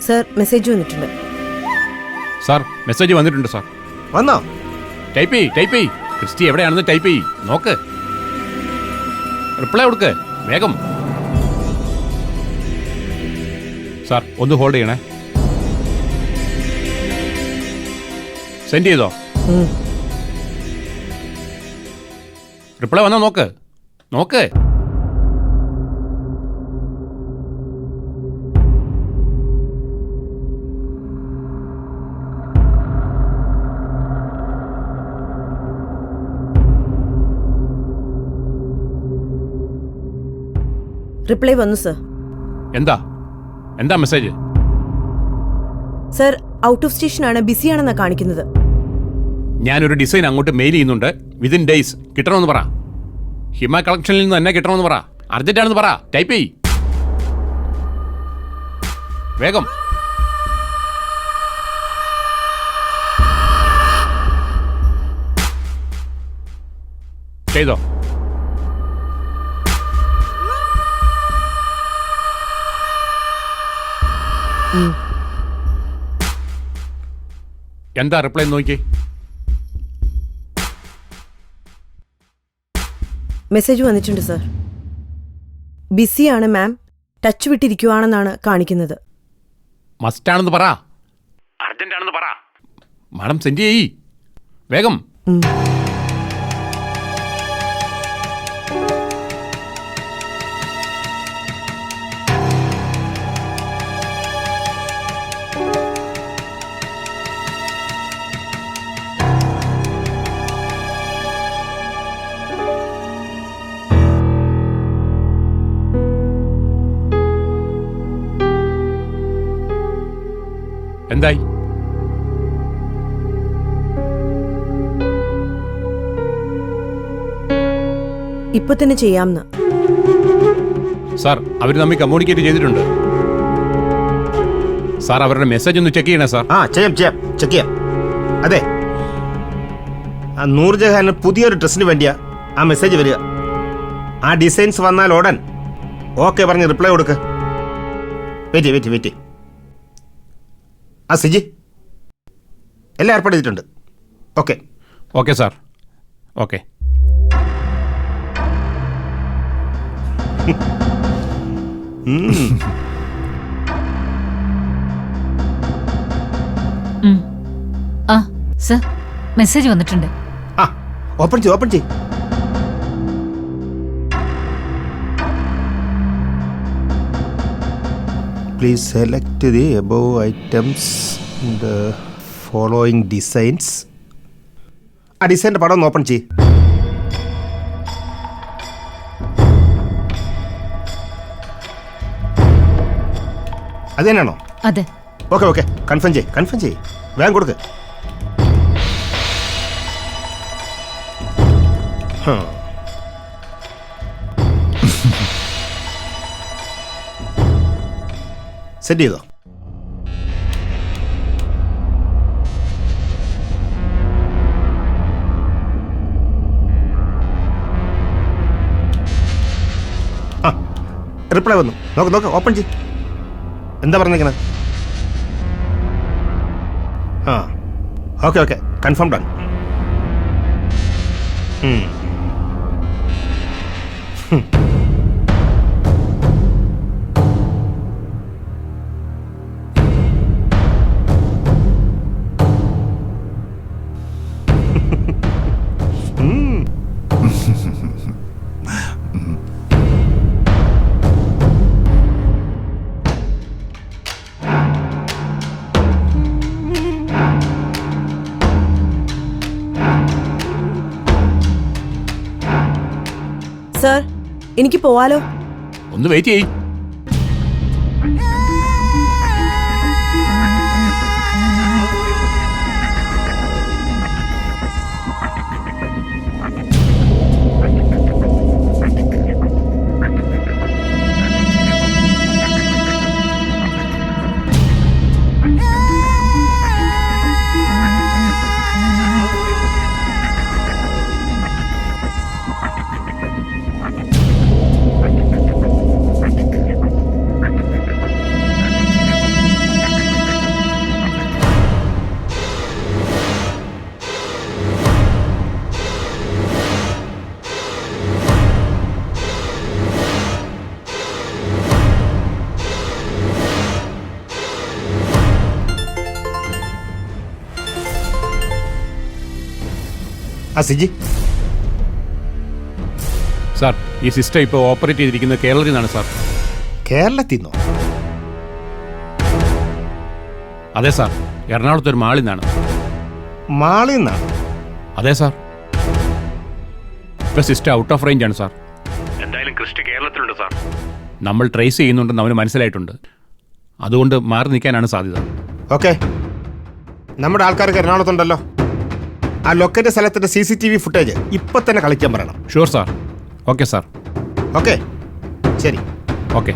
Sir message വന്നിട്ടുണ്ട്. Sir message വന്നിട്ടുണ്ട് sir. വന്നോ? ടൈപ്പ് ചെയ്. ക്രിസ്റ്റി എവിടെയാണെന്ന് ടൈപ്പ് ചെയ്. നോക്ക്, റിപ്ലൈ കൊടുക്ക് വേഗം. സാർ ഒന്ന് ഹോൾഡ് ചെയ്യണേ. സെൻഡ് ചെയ്തോ? റിപ്ലൈ വന്നോ നോക്ക്. റിപ്ലൈ വന്നു സർ. എന്താ message? Sir out of station ആണ്, ബിസിയാണെന്നാ കാണിക്കുന്നത്. ഞാനൊരു ഡിസൈൻ അങ്ങോട്ട് മെയിൽ ചെയ്യുന്നുണ്ട്. വിതിൻ ഡേയ്സ് കിട്ടണമെന്ന് പറ. ഹിമ കളക്ഷനിൽ നിന്ന് തന്നെ കിട്ടണമെന്ന് പറ. അർജന്റാണെന്ന് പറ. ടൈപ്പ് ചെയ് വേഗം. ചെയ്തോ? എന്താ റിപ്ലൈ നോക്കി. മെസ്സേജ് വന്നിട്ടുണ്ട് സർ. ബിസിയാണ് മാം, ടച്ച് വിട്ടിരിക്കുവാണെന്നാണ് കാണിക്കുന്നത്. മസ്റ്റാണെന്ന് പറ. അർജന്റാണെന്ന് പറ. മാഡം സെൻഡ് ചെയ്യ് വേഗം. എന്തായി? ഇപ്പൊ തന്നെ ചെയ്യാമെന്ന്. സാർ അവർ തമ്മിൽ കമ്മ്യൂണിക്കേറ്റ് ചെയ്തിട്ടുണ്ട്. സാർ അവരുടെ മെസ്സേജ് ഒന്ന് ചെക്ക് ചെയ്യണേ സാർ. ചെയ്യാം ചെക്ക് ചെയ്യാം. അതെ, ആ നൂർജഹാന് പുതിയൊരു ഡ്രസ്സിന് വേണ്ടിയാ ആ മെസ്സേജ് വരിക. ആ ഡിസൈൻസ് വന്നാൽ ഉടൻ ഓക്കെ പറഞ്ഞ് റിപ്ലൈ കൊടുക്ക്. വെയിറ്റ്. ആ സിജി എല്ലാം ഏർപ്പാട് ചെയ്തിട്ടുണ്ട്. Okay sir. Okay. Sir message വന്നിട്ടുണ്ട്. ഓപ്പൺ ചെയ്. Please select the above items in the following designs. ആ ഡിസൈൻ്റെ പടം ഒന്ന് ഓപ്പൺ ചെയ്യ്. അത് തന്നെയാണോ? അതെ. ഓക്കെ കൺഫേം ചെയ്യ്. വേഗം കൊടുക്ക്. സെറ്റ് ചെയ്തോ? റിപ്ലൈ വന്നു. നോക്ക് ഓപ്പൺ ചെയ്യ്. എന്താ പറഞ്ഞേക്കണേ? Okay confirm done. സർ എനിക്ക് പോവാലോ? ഒന്ന് വെയിറ്റ് ചെയ്യ്. ആ സിജി, സാർ ഈ സിസ്റ്റം ഇപ്പോൾ ഓപ്പറേറ്റ് ചെയ്തിരിക്കുന്നത് കേരളത്തിൽ നിന്നാണ് സാർ. കേരളത്തിൽ നിന്നോ? അതെ സാർ, എറണാകുളത്ത് ഒരു മാളിൽ നിന്നാണ്. മാളിൽ നിന്നാണ്? അതെ സാർ. ഇപ്പൊ സിസ്റ്റം ഔട്ട് ഓഫ് റേഞ്ച് ആണ് സാർ. എന്തായാലും ക്രിസ്റ്റ് കേരളത്തിലുണ്ട് സാർ. നമ്മൾ ട്രേസ് ചെയ്യുന്നുണ്ടെന്ന് അവന് മനസ്സിലായിട്ടുണ്ട്. അതുകൊണ്ട് മാറി നിൽക്കാനാണ് സാധ്യത. ഓക്കെ, നമ്മുടെ ആൾക്കാർക്ക് എറണാകുളത്തുണ്ടല്ലോ. ആ ലൊക്കേറ്റ് സ്ഥലത്തിന്റെ CCTV ഫുട്ടേജ് ഇപ്പൊ തന്നെ കളിക്കാൻ പറയണം. Sure sir. Okay sir. Okay, ശരി. ഓക്കെ.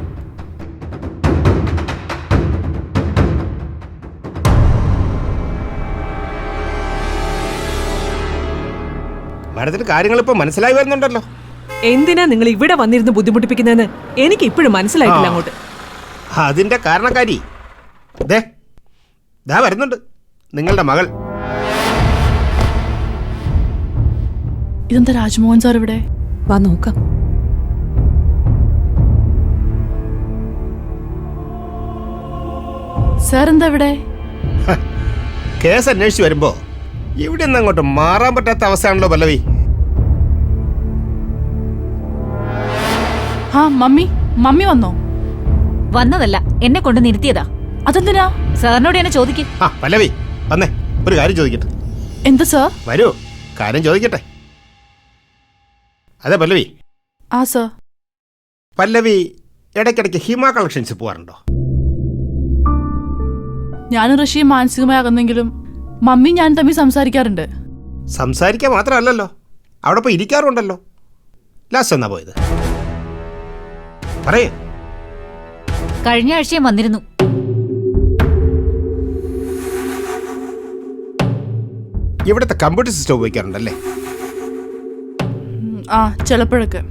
മാഡത്തിന് കാര്യങ്ങൾ ഇപ്പൊ മനസ്സിലായി വരുന്നുണ്ടല്ലോ. എന്തിനാ നിങ്ങൾ ഇവിടെ വന്നിരുന്ന് ബുദ്ധിമുട്ടിപ്പിക്കുന്നതെന്ന് എനിക്ക് ഇപ്പോഴും മനസ്സിലായിട്ടില്ല അങ്ങോട്ട്. അതിന്റെ കാരണക്കാരി ദേ ദാ വരുന്നുണ്ട്, നിങ്ങളുടെ മകൾ. ഇതെന്താ രാജ്മോഹൻ സാർ ഇവിടെ? വാ നോക്കാം. സാർ എന്താ ഇവിടെ? കേസ് അന്വേഷിച്ച് വരുമ്പോ ഇവിടെ നിന്ന് അങ്ങോട്ട് മാറാൻ പറ്റാത്ത അവസ്ഥയാണല്ലോ പല്ലവി. ആ മമ്മി, മമ്മി വന്നോ? വന്നതല്ല, എന്നെ കൊണ്ട് നിർത്തിയതാ. അതെന്തിനാ? സാറിനോട് എന്നെ ചോദിക്കും. ആ പല്ലവി വന്നേ, ഒരു കാര്യം ചോദിക്കട്ടെ. എന്താ സാർ? വരൂ, കാര്യം ചോദിക്കട്ടെ. അതെ പല്ലവി. ആ സാർ. പല്ലവി ഇടയ്ക്കിടയ്ക്ക് ഹിമ കളക്ഷൻസ് പോവാറുണ്ടോ? ഞാനും ഋഷിയും മാനസികമായി അകന്നെങ്കിലും മമ്മി ഞാൻ തമ്മിൽ സംസാരിക്കാറുണ്ട്. സംസാരിക്കാൻ മാത്രമല്ലല്ലോ, അവിടെ പോയി ഇരിക്കാറുണ്ടല്ലോ. ലാസ്റ്റ് എന്നാ പോയത്? പറയേ. കഴിഞ്ഞ ആഴ്ചയും വന്നിരുന്നു. ഇവിടുത്തെ കമ്പ്യൂട്ടർ സിസ്റ്റം ഉപയോഗിക്കാറുണ്ടല്ലേ? ആ ചിലപ്പോഴൊക്കെ.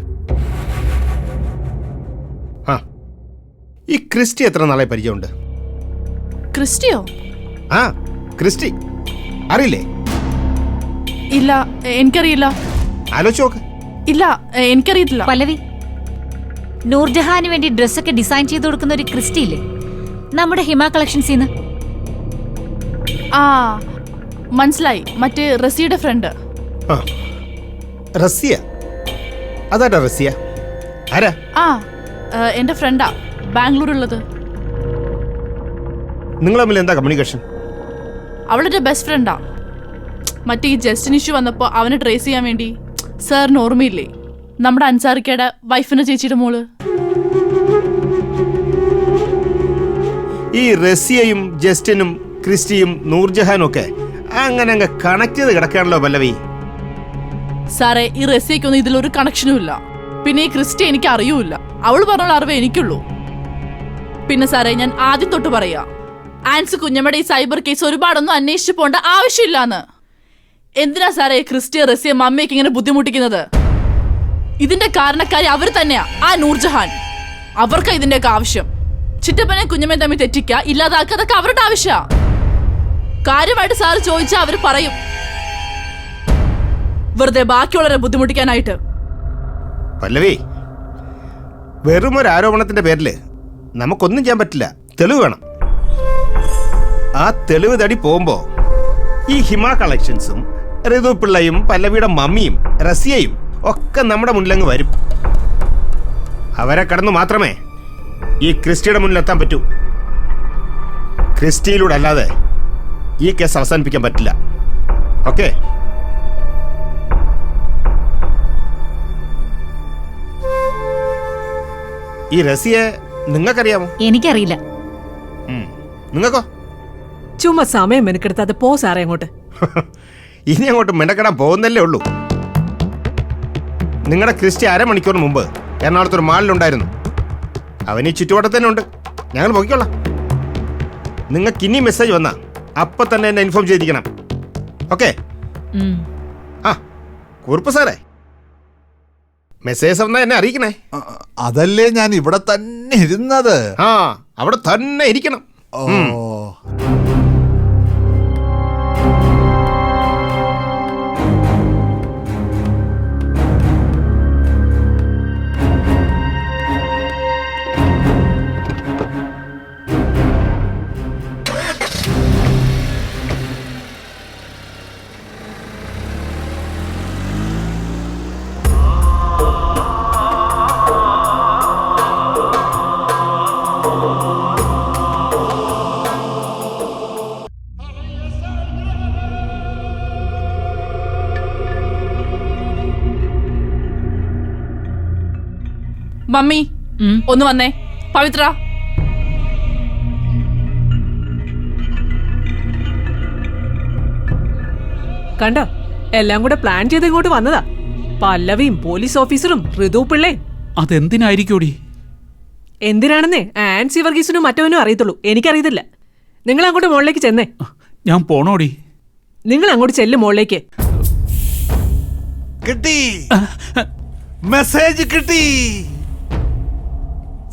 ആ, ഈ ക്രിസ്റ്റി എത്ര നാളെ പരിചയമുണ്ട്? ക്രിസ്റ്റിയോ? ആ ക്രിസ്റ്റി അറിയില്ലേ? ഇല്ല, എനിക്കറിയില്ല. ആലോചിച്ച് നോക്ക്. ഇല്ല, എനിക്കറിയത്തില്ല. പല്ലവി, നൂർജഹാന് വേണ്ടി ഡ്രസ്സൊക്കെ ഡിസൈൻ ചെയ്ത് കൊടുക്കുന്ന ഒരു ക്രിസ്റ്റി ഇല്ലേ, നമ്മുടെ ഹിമ കളക്ഷൻസിന്ന്? ആ മനസ്സിലായി, മറ്റേ റസിയുടെ ഫ്രണ്ട്. ആ റസിയ? അതാരാ റസിയ? ആരാ? ആ എൻ്റെ ഫ്രണ്ടാ, ബാംഗ്ലൂരുള്ളത്. നിങ്ങൾ തമ്മിൽ എന്താ കമ്മ്യൂണിക്കേഷൻ? അവളുടെ ബെസ്റ്റ് ഫ്രണ്ടാ. മറ്റേ ഈ ജസ്റ്റിൻ ഇഷ്യൂ വന്നപ്പോൾ അവനെ ട്രേസ് ചെയ്യാൻ വേണ്ടി. സാറിന് ഓർമ്മയില്ലേ, നമ്മുടെ അൻസാറിക്കയുടെ വൈഫിന്റെ ചേച്ചിയുടെ മോള്? ഈ റസിയയും ജസ്റ്റിനും ക്രിസ്റ്റിയും നൂർജഹാനും ഒക്കെ അങ്ങനെ അങ്ങ് കണക്ട് ചെയ്ത് കിടക്കുകയാണല്ലോ പല്ലവി. സാറേ, ഈ റസിയക്കൊന്നും ഇതിലൊരു കണക്ഷനും ഇല്ല. പിന്നെ ഈ ക്രിസ്റ്റി എനിക്ക് അറിയൂല. അവള് പറഞ്ഞ അറിവേ എനിക്കുള്ളൂ. പിന്നെ സാറേ, ഞാൻ ആദ്യം തൊട്ട് പറയാ, ആൻസി കുഞ്ഞമ്മയുടെ ഈ സൈബർ കേസ് ഒരുപാടൊന്നും അന്വേഷിച്ചു പോണ്ട ആവശ്യമില്ലാന്ന്. എന്തിനാ സാറേ ക്രിസ്റ്റിയ റസിയ മമ്മിയൊക്കെ ഇങ്ങനെ ബുദ്ധിമുട്ടിക്കുന്നത്? ഇതിന്റെ കാരണക്കാരി അവർ തന്നെയാ, ആ നൂർജഹാൻ. അവർക്കാ ഇതിന്റെയൊക്കെ ആവശ്യം. ചിറ്റപ്പനെ കുഞ്ഞമ്മയും തമ്മിൽ തെറ്റിക്കുക, ഇല്ലാതാക്കുക, അതൊക്കെ അവരുടെ ആവശ്യമാ. കാര്യമായിട്ട് സാറ് ചോദിച്ചാൽ അവർ പറയും, വെറുതെ ബാക്കിയുള്ളവരെ ബുദ്ധിമുട്ടിക്കാനായിട്ട്. പല്ലവി, വെറും ഒരു ആരോപണത്തിന്റെ പേരില് നമുക്കൊന്നും ചെയ്യാൻ പറ്റില്ല. തെളിവ് വേണം. ആ തെളിവ് തടി പോകുമ്പോ ഈ ഹിമ കളക്ഷൻസും ഋതു പിള്ളയും പല്ലവിയുടെ മമ്മിയും റസിയയും ഒക്കെ നമ്മുടെ മുന്നിലങ്ങ് വരും. അവരെ കടന്നു മാത്രമേ ഈ ക്രിസ്റ്റിയുടെ മുന്നിലെത്താൻ പറ്റൂ. ക്രിസ്റ്റിയിലൂടെ അല്ലാതെ ഈ കേസ് അവസാനിപ്പിക്കാൻ പറ്റില്ല. ഓക്കെ? ഈ റസിയെ നിങ്ങൾക്കറിയാമോ? എനിക്കറിയില്ല. നിങ്ങൾക്കോ? ചുമ്മാ സമയം മെനക്കെടുത്ത് അത് പോ സാറേ അങ്ങോട്ട്. ഇനി അങ്ങോട്ട് മെനക്കെടാൻ പോകുന്നല്ലേ ഉള്ളൂ. നിങ്ങളുടെ ക്രിസ്റ്റി അരമണിക്കൂറിന് മുമ്പ് എറണാകുളത്തൊരു മാളിലുണ്ടായിരുന്നു. അവൻ ഈ ചുറ്റുവട്ടത്ത് തന്നെ ഉണ്ട്. ഞങ്ങൾ നോക്കിക്കോളാം. നിങ്ങൾക്ക് ഇനി മെസ്സേജ് വന്നാ അപ്പൊ തന്നെ എന്നെ ഇൻഫോം ചെയ്തിരിക്കണം. ഓക്കെ? ആ കുറുപ്പ് സാറേ, മെസ്സേജ് വന്നാ എന്നെ അറിയിക്കണേ. അതല്ലേ ഞാൻ ഇവിടെ തന്നെ ഇരുന്നത്. ആ അവിടെ തന്നെ ഇരിക്കണം. ഓ മമ്മി ഒന്ന് വന്നേ. പവിത്ര, കണ്ടോ, എല്ലാം കൂടെ പ്ലാൻ ചെയ്ത് ഇങ്ങോട്ട് വന്നതാ. പല്ലവിയും പോലീസ് ഓഫീസറും ഋതു പിള്ളേ. അതെന്തിനായിരിക്കോടി? എന്തിനാണെന്നേ ആൻസി വർഗീസിനും മറ്റവനും അറിയത്തുള്ളൂ, എനിക്കറിയത്തില്ല. നിങ്ങൾ അങ്ങോട്ട് മുകളിലേക്ക് ചെന്നേ. ഞാൻ പോണോടി. നിങ്ങൾ അങ്ങോട്ട് ചെല്ലും മുകളിലേക്ക്. കിട്ടി, മെസ്സേജ് കിട്ടി.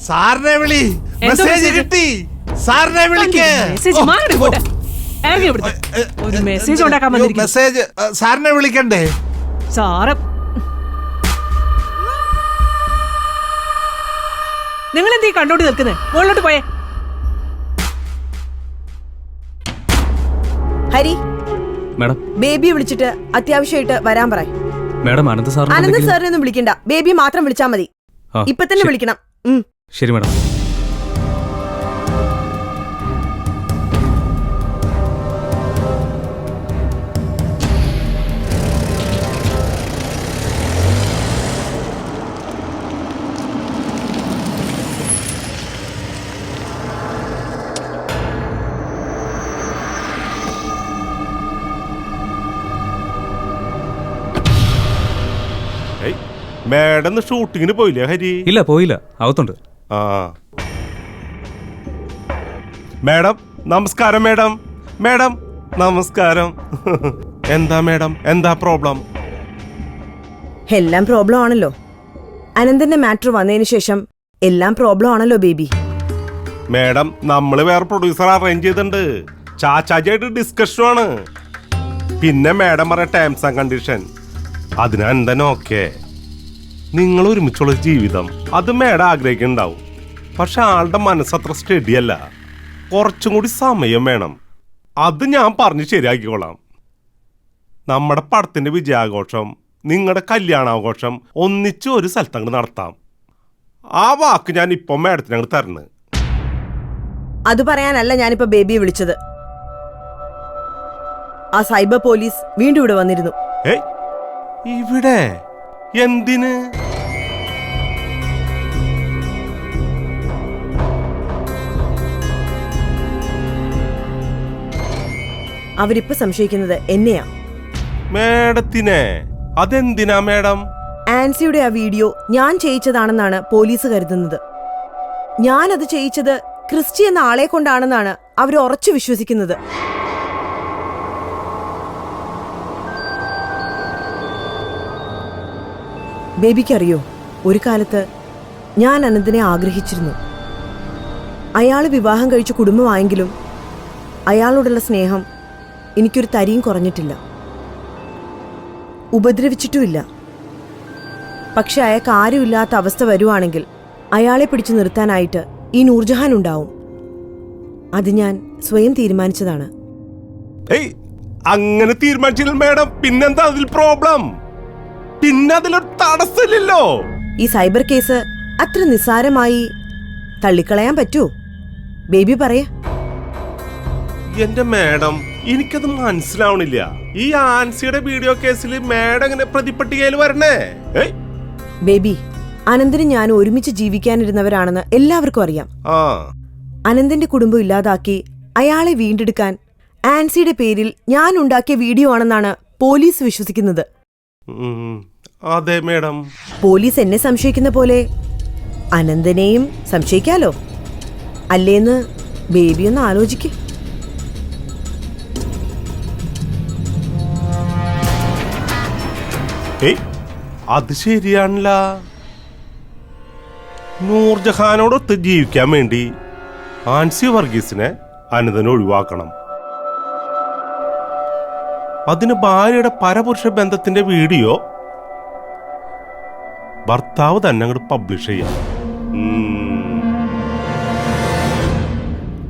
സാറിനെ വിളി. എന്തോ മെസ്സേജ് മെസ്സേജ്? കിട്ടി. സാറിനെ വിളിക്ക്. മെസ്സേജ് മാറി ഇങ്ങോട്ട്. ഇറങ്ങി ഇവിടുത്തെ. ഒരു മെസ്സേജ് ഉണ്ടാക്കാൻ വന്നിരിക്കുന്നു. മെസ്സേജ് സാറിനെ വിളിക്കണ്ടേ? സാറ് നിങ്ങൾ എന്തീ കണ്ടോട്ട് നിൽക്കുന്നത്? മുകളിലോട്ട് പോയേ. ഹരി, മാഡം, ബേബിയെ വിളിച്ചിട്ട് അത്യാവശ്യമായിട്ട് വരാൻ പറ. Madam Anant sir. അനന്ത് സാറിനെ ഒന്നും വിളിക്കണ്ട, ബേബി മാത്രം വിളിച്ചാ മതി. ആ, ഇപ്പൊ തന്നെ ശരി. വിളിക്കണം. ശരി മാഡം. മാഡം ഷൂട്ടിങ്ങിന് പോയില്ലേ ഹരി? ഇല്ല, പോയില്ല, അകത്തുണ്ട്. ആ മാഡം നമസ്കാരം. മാഡം മാഡം നമസ്കാരം. എന്താ മാഡം, എന്താ പ്രോബ്ലം? എല്ലാം പ്രോബ്ലം ആണല്ലോ. അനന്തന്റെ മാറ്റർ വന്നതിന് ശേഷം എല്ലാം പ്രോബ്ലം ആണല്ലോ ബേബി. മാഡം നമ്മള് വേറെ പ്രൊഡ്യൂസർ അറേഞ്ച് ചെയ്തിട്ടുണ്ട്. ചാച്ചാജിയായിട്ട് ഡിസ്കഷനാണ്. പിന്നെ മാഡം പറയാ ടേംസ് ആൻഡ് കണ്ടീഷൻ. അതിനെന്താ ഓക്കെ. നിങ്ങൾ ഒരുമിച്ചുള്ള ജീവിതം അത് മാഡം ആഗ്രഹിക്കുന്നുണ്ടാവും. പക്ഷെ ആളുടെ മനസ്സത്ര സ്റ്റഡിയല്ല. കുറച്ചും കൂടി സമയം വേണം. അത് ഞാൻ പറഞ്ഞ് ശരിയാക്കിക്കോളാം. നമ്മുടെ പടത്തിന്റെ വിജയാഘോഷം, നിങ്ങളുടെ കല്യാണാഘോഷം ഒന്നിച്ച് ഒരു സ്ഥലത്തങ്ങ് നടത്താം. ആ വാക്ക് ഞാൻ ഇപ്പൊ മാഡത്തിന് അങ്ങ് തരണം. അത് പറയാനല്ല ഞാനിപ്പോ ബേബിയെ വിളിച്ചത്. ആ സൈബർ പോലീസ് വീണ്ടും ഇവിടെ വന്നിരുന്നു. ഏയ്, ഇവിടെ എന്തിന്? അവരിപ്പോ സംശയിക്കുന്നത് എന്നെയാ. മേഡത്തിനെ? അതെന്തിനാ മേഡം? ആൻസിയുടെ ആ വീഡിയോ ഞാൻ ചെയ്യിച്ചതാണെന്നാണ് പോലീസ് കരുതുന്നത്. ഞാനത് ചെയ്യിച്ചത് ക്രിസ്റ്റി എന്ന ആളെ കൊണ്ടാണെന്നാണ് അവർ ഉറച്ചു വിശ്വസിക്കുന്നത്. ബേബിക്കറിയോ, ഒരു കാലത്ത് ഞാൻ അനന്തിനെ ആഗ്രഹിച്ചിരുന്നു. അയാൾ വിവാഹം കഴിച്ച കുടുംബമായെങ്കിലും അയാളോടുള്ള സ്നേഹം എനിക്കൊരു തരിയും കുറഞ്ഞിട്ടില്ല, ഉപദ്രവിച്ചിട്ടുമില്ല. പക്ഷെ അയാൾക്ക് ആരുമില്ലാത്ത അവസ്ഥ വരുവാണെങ്കിൽ അയാളെ പിടിച്ചു നിർത്താനായിട്ട് ഈ നൂർജഹാൻ ഉണ്ടാവും. അത് ഞാൻ സ്വയം തീരുമാനിച്ചതാണ്. ഏയ്, അങ്ങനെ തീരുമാനിച്ചില്ല മേഡം. പിന്നെന്താ അതിൽ പ്രോബ്ലം? പിന്നെ അതിലൊരു തടസ്സമില്ലല്ലോ. ഈ സൈബർ കേസ് അത്ര നിസ്സാരമായി തള്ളിക്കളയാൻ പറ്റുമോ? ബേബി പറയ. എന്റെ മേഡം, എനിക്കത് മനസ്സിലാവണില്ല. ഈ ആൻസിയുടെ വീഡിയോ കേസിൽ മേഡം എങ്ങനെ പ്രതിപട്ടികയിൽ വരണേ? ബേബി, അനന്തനും ഞാനും ഒരുമിച്ച് ജീവിക്കാനിരുന്നവരാണെന്ന് എല്ലാവർക്കും അറിയാം. അനന്തന്റെ കുടുംബം ഇല്ലാതാക്കി അയാളെ വീണ്ടെടുക്കാൻ ആൻസിയുടെ പേരിൽ ഞാൻ ഉണ്ടാക്കിയ വീഡിയോ ആണെന്നാണ് പോലീസ് വിശ്വസിക്കുന്നത്. അതെ മേഡം. പോലീസ് എന്നെ സംശയിക്കുന്ന പോലെ അനന്തനെയും സംശയിക്കാലോ, അല്ലേന്ന് ബേബി ഒന്ന് ആലോചിക്കേ. അത് ശരിയാണല്ല. നൂർജഹാനോടൊത്ത് ജീവിക്കാൻ വേണ്ടി ആൻസി വർഗീസിനെ അനന്തനെ ഒഴിവാക്കണം. അതിന് ഭാര്യയുടെ പരപുരുഷ ബന്ധത്തിന്റെ വീഡിയോ ഭർത്താവ് തന്നെ അങ്ങോട്ട് പബ്ലിഷ് ചെയ്യാം.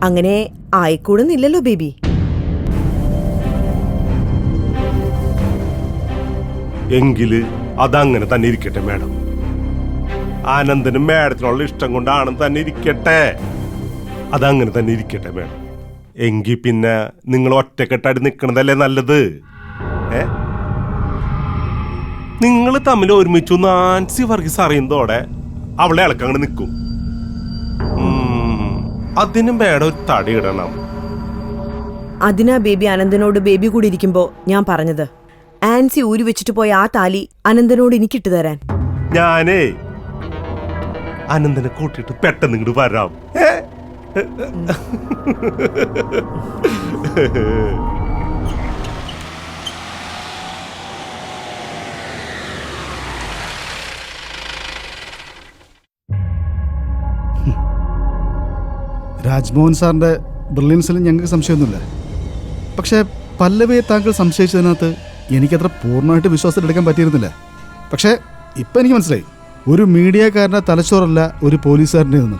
അങ്ങനെ ആയിക്കൂടുന്നില്ലല്ലോ ബേബി. എങ്കില് അതങ്ങനെ തന്നെ ഇരിക്കട്ടെ മേഡം. ആനന്ദനും മേഡത്തിനുള്ള ഇഷ്ടം കൊണ്ടാണെന്ന് തന്നെ ഇരിക്കട്ടെ. അതങ്ങനെ തന്നെ ഇരിക്കട്ടെ മേഡം. എങ്കിൽ പിന്നെ നിങ്ങൾ ഒറ്റക്കെട്ടായിട്ട് നിൽക്കണതല്ലേ നല്ലത്. നിങ്ങൾ തമ്മിൽ ഒരുമിച്ചു ആൻസി വർഗീസ് അറിയുന്നതോടെ അവളെ ഇളക്കങ്ങട് നിൽക്കും. അതിനും വേണം ഒരു തടി ഇടണം. അതിനാ ബേബി അനന്തനോട് ബേബി കൂടി ഇരിക്കുമ്പോ ഞാൻ പറഞ്ഞത് ആൻസി ഊരി വെച്ചിട്ട് പോയ ആ താലി അനന്തനോട് എനിക്കിട്ട് തരാൻ. ഞാനേ അനന്തനെ കൂട്ടിട്ട് പെട്ടെന്ന് ഇങ്ങോട്ട് വരാം. രാജ്മോഹൻ സാറിൻ്റെ ബ്രില്യൻസിൽ ഞങ്ങൾക്ക് സംശയമൊന്നുമില്ല. പക്ഷേ പല്ലവിയെ താങ്കൾ സംശയിച്ചതിനകത്ത് എനിക്കത്ര പൂർണ്ണമായിട്ട് വിശ്വാസത്തിലെടുക്കാൻ പറ്റിയിരുന്നില്ല. പക്ഷേ ഇപ്പം എനിക്ക് മനസ്സിലായി, ഒരു മീഡിയക്കാരൻ്റെ തലച്ചോറല്ല ഒരു പോലീസുകാരൻ്റെ നിന്ന്.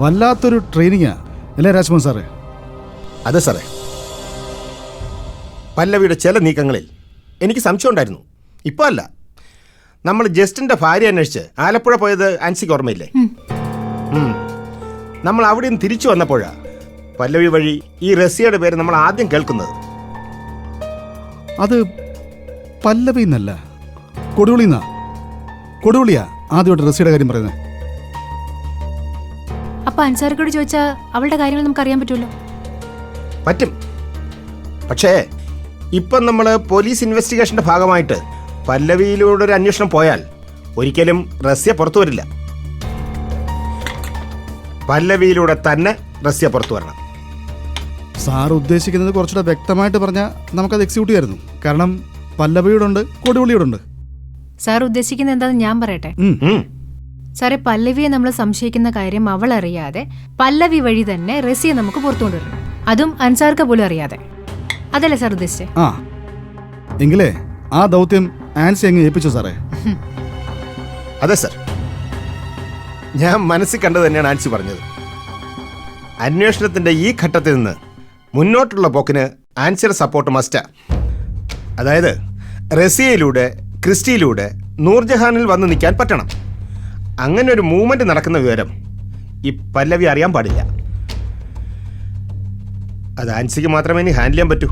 വല്ലാത്തൊരു ട്രെയിനിങ്ങാ അല്ലേ രാജ്മോഹൻ സാറേ? അതെ സാറേ, പല്ലവിയുടെ ചില നീക്കങ്ങളിൽ എനിക്ക് സംശയം ഉണ്ടായിരുന്നു. ഇപ്പോൾ അല്ല. നമ്മൾ ജസ്റ്റിൻ്റെ ഭാര്യ അന്വേഷിച്ച് ആലപ്പുഴ പോയത് ആൻസിക്ക് ഓർമ്മയില്ലേ? നമ്മൾ അവിടെ നിന്ന് തിരിച്ചു വന്നപ്പോഴാണ് പല്ലവി വഴി ഈ റസിയയുടെ പേര് നമ്മൾ ആദ്യം കേൾക്കുന്നത്. അത് പല്ലവി എന്നല്ല, കൊടുവിളിന്നാ. കൊടുവിളിയാ ആദ്യമായിട്ട് റസിയുടെ കാര്യം പറയുന്നത്. അപ്പൊ അൻസാർക്കോട് ചോദിച്ചാൽ അവളുടെ കാര്യങ്ങൾ നമുക്ക് അറിയാൻ പറ്റുമല്ലോ. പറ്റും. പക്ഷേ ഇപ്പം നമ്മൾ പോലീസ് ഇൻവെസ്റ്റിഗേഷന്റെ ഭാഗമായിട്ട് പല്ലവിയിലൂടെ ഒരു അന്വേഷണം പോയാൽ ഒരിക്കലും റസ്യ പുറത്തു വരില്ല. പല്ലവിയിലൂടെ തന്നെ റസ്യ പുറത്തു വരണം. സാർ ഉദ്ദേശിക്കുന്നത് കുറച്ചുകൂടെ വ്യക്തമായിട്ട് പറഞ്ഞാൽ നമുക്കത് എക്സിക്യൂട്ട് ചെയ്യായിരുന്നു. കാരണം പല്ലവിയോടുണ്ട്, കൊടുവിളിയോടുണ്ട്. സാർ ഉദ്ദേശിക്കുന്നത് എന്താണെന്ന് ഞാൻ പറയട്ടെ. സാറേ, പല്ലവിയെ നമ്മൾ സംശയിക്കുന്ന കാര്യം അവൾ അറിയാതെ പല്ലവി വഴി തന്നെ റസിയെ നമുക്ക് പുറത്തു കൊണ്ടുവരണം. അതും അൻസാർക്ക് പോലും അറിയാതെ. അതല്ലേ സാർ ഉദ്ദേശിച്ചേ? ആ എങ്കിലേ ആ ദൗത്യം ആൻസി അങ്ങ് ഏൽപ്പിച്ചു സാറേ. അതെ സർ, ഞാൻ മനസ്സിൽ കണ്ടത് തന്നെയാണ് ആൻസി പറഞ്ഞത്. അന്വേഷണത്തിന്റെ ഈ ഘട്ടത്തിൽ നിന്ന് മുന്നോട്ടുള്ള പോക്കിന് ആൻസിയുടെ സപ്പോർട്ട് മസ്റ്റാ. അതായത് റസിയയിലൂടെ ക്രിസ്റ്റിയിലൂടെ നൂർജഹാനിൽ വന്ന് നിൽക്കാൻ പറ്റണം. അങ്ങനെ ഒരു മൂവ്മെന്റ് നടക്കുന്ന വിവരം ഈ പല്ലവി അറിയാൻ പാടില്ല. അത് ആൻസിക്ക് മാത്രമേ ഇനി ഹാൻഡിൽ ചെയ്യാൻ പറ്റൂ.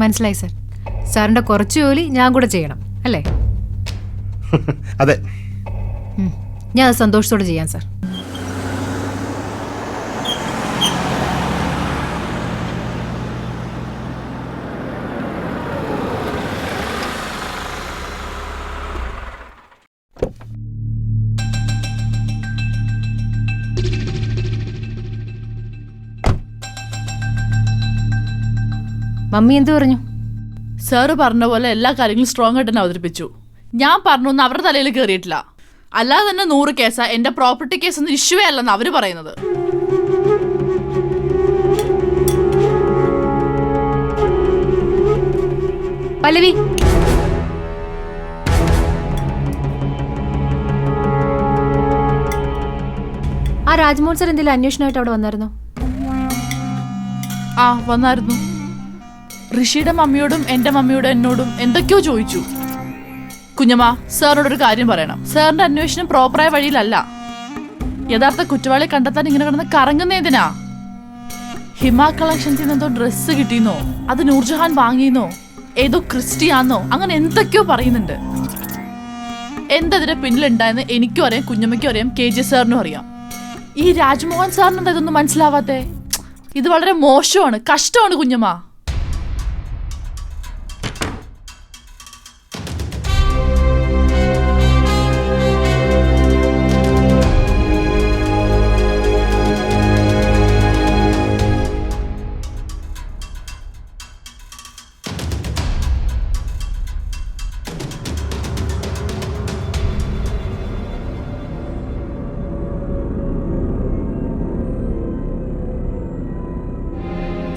മനസ്സിലായി സാർ. സാറിന്റെ കുറച്ച് ജോലി ഞാൻ കൂടെ ചെയ്യണം അല്ലേ? അതെ, ഞാൻ അത് സന്തോഷത്തോടെ ചെയ്യാം സാർ. മമ്മി എന്തു പറഞ്ഞു? സാറ് പറഞ്ഞ പോലെ എല്ലാ കാര്യങ്ങളും സ്ട്രോങ് ആയിട്ട് തന്നെ അവതരിപ്പിച്ചു. ഞാൻ പറഞ്ഞൊന്നും അവരുടെ തലയിൽ കയറിയിട്ടില്ല. അല്ലാതെ തന്നെ 100 കേസാ, എന്റെ പ്രോപ്പർട്ടി കേസ് ഒന്നും ഇഷ്യൂവേ അല്ലെന്ന് അവര് പറയുന്നത്. പല്ലവി, ആ രാജ്മോഹൻ സാർ എന്തെങ്കിലും അന്വേഷണമായിട്ട് അവിടെ വന്നായിരുന്നോ? ആ വന്നായിരുന്നു. ഋഷിയുടെ മമ്മിയോടും എന്റെ മമ്മിയോടും എന്നോടും എന്തൊക്കെയോ ചോദിച്ചു. കുഞ്ഞമ്മ, സാറിനോടൊരു കാര്യം പറയണം. സാറിന്റെ അന്വേഷണം പ്രോപ്പറായ വഴിയിലല്ല. യഥാർത്ഥ കുറ്റവാളിയെ കണ്ടെത്താൻ ഇങ്ങനെ കിടന്ന് കറങ്ങുന്നതിനാ. ഹിമ കളക്ഷൻസിൽ നിന്നെന്തോ ഡ്രസ്സ് കിട്ടിയെന്നോ, അത് നൂർജഹാൻ വാങ്ങിയെന്നോ, ഏതോ ക്രിസ്റ്റിയാന്നോ, അങ്ങനെ എന്തൊക്കെയോ പറയുന്നുണ്ട്. എന്തതിന്റെ പിന്നിലുണ്ടായെന്ന് എനിക്കും അറിയാം, കുഞ്ഞമ്മയ്ക്കും അറിയാം, KJ സാറിനും അറിയാം. ഈ രാജ്മോഹൻ സാറിന് എന്താ ഇതൊന്നും മനസ്സിലാവാത്തെ? ഇത് വളരെ മോശമാണ്, കഷ്ടമാണ് കുഞ്ഞമ്മ.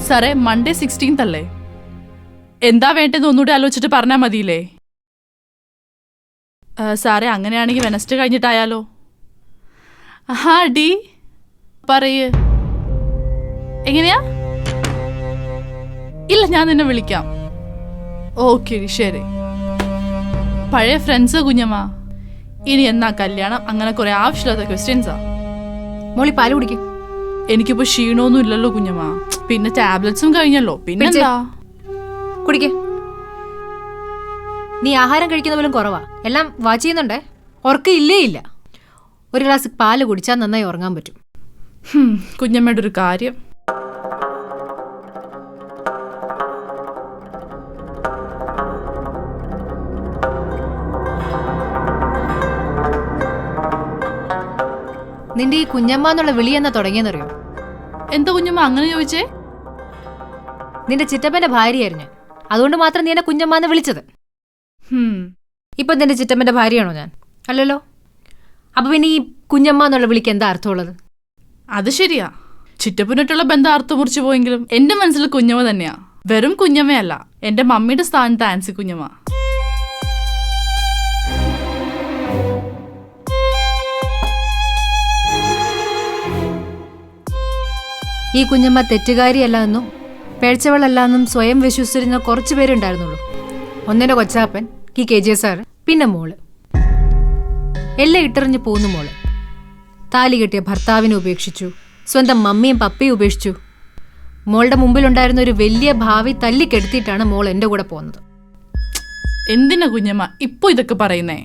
സാറേ, മൺഡേ 16th അല്ലേ? എന്താ വേണ്ടതെന്ന് ഒന്നുകൂടി ആലോചിച്ചിട്ട് പറഞ്ഞാൽ മതിയില്ലേ? സാറേ, അങ്ങനെയാണെങ്കിൽ വെനസ്ഡേ കഴിഞ്ഞിട്ടായാലോ? ഹാ ഡി പറയ്. എങ്ങനെയാ? ഇല്ല, ഞാൻ നിന്നെ വിളിക്കാം. ഓക്കെ, ശരി. പഴയ ഫ്രണ്ട്സ് കുഞ്ഞമ്മ. ഇനി എന്നാ കല്യാണം? അങ്ങനെ കുറെ ആവശ്യമില്ലാത്ത ക്വസ്റ്റ്യൻസാ. മോളി പാല് കുടിക്കും. എനിക്കിപ്പോ ക്ഷീണമൊന്നും ഇല്ലല്ലോ കുഞ്ഞമ്മ. പിന്നെ ടാബ്ലറ്റ്സും കഴിഞ്ഞല്ലോ. പിന്നെന്താ? കുടിക്കേ. നീ ആഹാരം കഴിക്കുന്ന പോലും കുറവാ. എല്ലാം വാച്ച് ചെയ്യുന്നുണ്ടേ. ഉറക്കം ഇല്ലേ ഇല്ല. ഒരു ഗ്ലാസ് പാല് കുടിച്ചാൽ നന്നായി ഉറങ്ങാൻ പറ്റും. കുഞ്ഞമ്മയുടെ ഒരു കാര്യം. നിന്റെ ഈ കുഞ്ഞമ്മ എന്നുള്ള വിളി എന്നാ തുടങ്ങിയെന്നറിയോ? എന്താ കുഞ്ഞമ്മ അങ്ങനെ ചോദിച്ചേ? നിന്റെ ചിറ്റപ്പന്റെ ഭാര്യയായിരുന്നു ഞാൻ. അതുകൊണ്ട് മാത്രം നീ എന്നെ കുഞ്ഞമ്മ എന്ന് വിളിച്ചത്. ഇപ്പൊ നിന്റെ ചിറ്റപ്പന്റെ ഭാര്യയാണോ ഞാൻ? അല്ലല്ലോ. അപ്പൊ പിന്നെ ഈ കുഞ്ഞമ്മ എന്നുള്ള വിളിക്ക് എന്താ അർത്ഥമുള്ളത്? അത് ശരിയാ. ചിറ്റപ്പനായിട്ടുള്ള ബന്ധം അർത്ഥം മുറിച്ചു പോയെങ്കിലും എന്റെ മനസ്സിൽ കുഞ്ഞമ്മ തന്നെയാ. വെറും കുഞ്ഞമ്മയല്ല, എന്റെ മമ്മിയുടെ സ്ഥാനത്ത് ആൻസി കുഞ്ഞമ്മ. ഈ കുഞ്ഞമ്മ തെറ്റുകാരിയല്ല എന്നും പേഴ്ചവളല്ല എന്നും സ്വയം വിശ്വസിച്ചിരുന്ന കുറച്ചു പേരുണ്ടായിരുന്നുള്ളൂ. ഒന്നിന്റെ കൊച്ചാപ്പൻ, ഈ KJ സാർ, പിന്നെ മോള്. എല്ലാം ഇട്ടെറിഞ്ഞ് പോന്നു മോള്. താലി കെട്ടിയ ഭർത്താവിനെ ഉപേക്ഷിച്ചു, സ്വന്തം മമ്മിയും പപ്പയും ഉപേക്ഷിച്ചു. മോളുടെ മുമ്പിലുണ്ടായിരുന്ന ഒരു വലിയ ഭാവി തല്ലിക്കെടുത്തിട്ടാണ് മോൾ എൻ്റെ കൂടെ പോകുന്നത്. എന്തിനാ കുഞ്ഞമ്മ ഇപ്പൊ ഇതൊക്കെ പറയുന്നേ?